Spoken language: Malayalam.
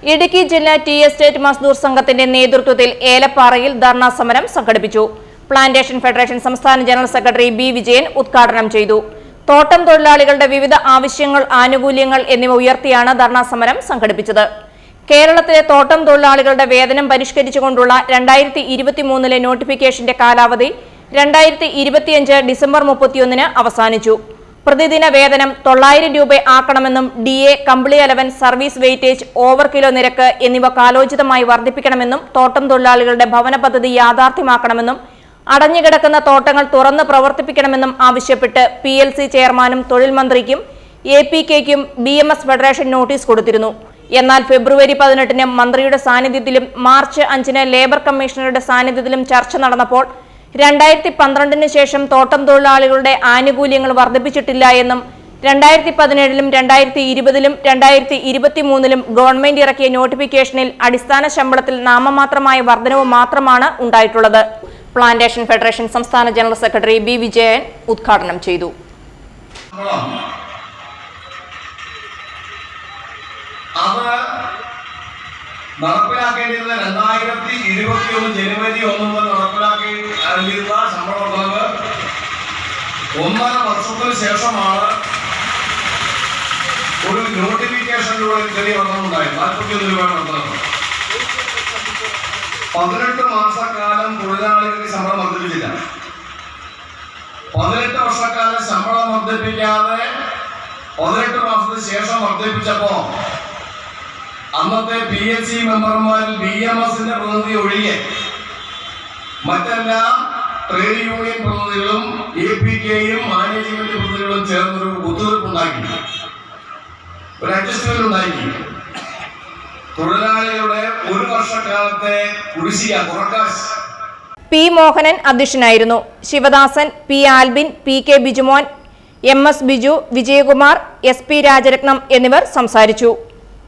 ഇടുക്കി ജില്ലാ ടി എസ്റ്റേറ്റ് മസ്ദൂർ സംഘത്തിന്റെ നേതൃത്വത്തിൽ ഏലപ്പാറയിൽ ധർണാ സമരം സംഘടിപ്പിച്ചു. പ്ലാന്റേഷൻ ഫെഡറേഷൻ സംസ്ഥാന ജനറൽ സെക്രട്ടറി ബി വിജയൻ ഉദ്ഘാടനം ചെയ്തു. തോട്ടം തൊഴിലാളികളുടെ വിവിധ ആവശ്യങ്ങൾ, ആനുകൂല്യങ്ങൾ എന്നിവ ഉയർത്തിയാണ് ധർണാ സമരം സംഘടിപ്പിച്ചത്. കേരളത്തിലെ തോട്ടം തൊഴിലാളികളുടെ വേതനം പരിഷ്കരിച്ചുകൊണ്ടുള്ള 2023 നോട്ടിഫിക്കേഷന്റെ കാലാവധി 2025 ഡിസംബർ 31 അവസാനിച്ചു. പ്രതിദിന വേതനം 900 രൂപ ആക്കണമെന്നും DA, കമ്പിളി allowance, service weightage, over kilo നിരക്ക് എന്നിവ കാലോചിതമായി വർദ്ധിപ്പിക്കണമെന്നും തോട്ടം തൊഴിലാളികളുടെ ഭവന പദ്ധതി യാഥാർത്ഥ്യമാക്കണമെന്നും അടഞ്ഞുകിടക്കുന്ന തോട്ടങ്ങൾ തുറന്ന് പ്രവർത്തിപ്പിക്കണമെന്നും ആവശ്യപ്പെട്ട് PLC ചെയർമാനും തൊഴിൽ മന്ത്രിക്കും APKയ്ക്കും BMS ഫെഡറേഷൻ നോട്ടീസ് കൊടുത്തിരുന്നു. എന്നാൽ ഫെബ്രുവരി 18 മന്ത്രിയുടെ സാന്നിധ്യത്തിലും മാർച്ച് 5 ലേബർ കമ്മീഷണറുടെ സാന്നിധ്യത്തിലും ചർച്ച നടന്നപ്പോൾ 2012 ശേഷം തോട്ടം തൊഴിലാളികളുടെ ആനുകൂല്യങ്ങൾ വർദ്ധിപ്പിച്ചിട്ടില്ല എന്നും 2017 2020 2023 ഗവൺമെന്റ് ഇറക്കിയ നോട്ടിഫിക്കേഷനിൽ അടിസ്ഥാന ശമ്പളത്തിൽ നാമമാത്രമായ വർധനവ് മാത്രമാണ് ഉണ്ടായിട്ടുള്ളത്. പ്ലാന്റേഷൻ ഫെഡറേഷൻ സംസ്ഥാന ജനറൽ സെക്രട്ടറി ബി വിജയൻ ഉദ്ഘാടനം ചെയ്തു. നടപ്പിലാക്കേണ്ടിയിരുന്ന 2021 ജനുവരി 1 മുതൽ നടപ്പിലാക്കേണ്ടിയിരുന്ന ശമ്പള വർധനവ് 1.5 വർഷത്തിന് ശേഷമാണ് ഒരു നോട്ടിഫിക്കേഷനിലൂടെ ചെറിയ വർധനവുണ്ടായി. 41 രൂപയാണ് വർധനവ്. 18 മാസക്കാലം തൊഴിലാളികൾക്ക് ശമ്പളം വർദ്ധിപ്പിച്ചില്ല. 18 വർഷക്കാലം ശമ്പളം വർദ്ധിപ്പിക്കാതെ 18 മാസത്തിന് ശേഷം വർദ്ധിപ്പിച്ചപ്പോ അന്നത്തെ PLC മെമ്പർമാരിൽ BMSന്റെ പ്രതിനിധി ഒഴികെ മറ്റെല്ലാ ട്രേഡ് യൂണിയൻ പ്രതിനിധികളും APKയും മാനേജ്മെന്റ് പ്രതിനിധികളും ചേർന്നൊരു ഒത്തുതീർപ്പുണ്ടാക്കി, ഒരു അഡ്ജസ്റ്റ്മെന്റ് ഉണ്ടാക്കി. തൊഴിലാളികളുടെ 1 വർഷക്കാലത്തെ കുടിശ്ശിക കുറക്കാൻ P മോഹനൻ അധ്യക്ഷനായിരുന്നു. Sivadasan, P Albin, PK Bijumon, MS Biju, Vijayakumar, SP Rajaratnam എന്നിവർ സംസാരിച്ചു.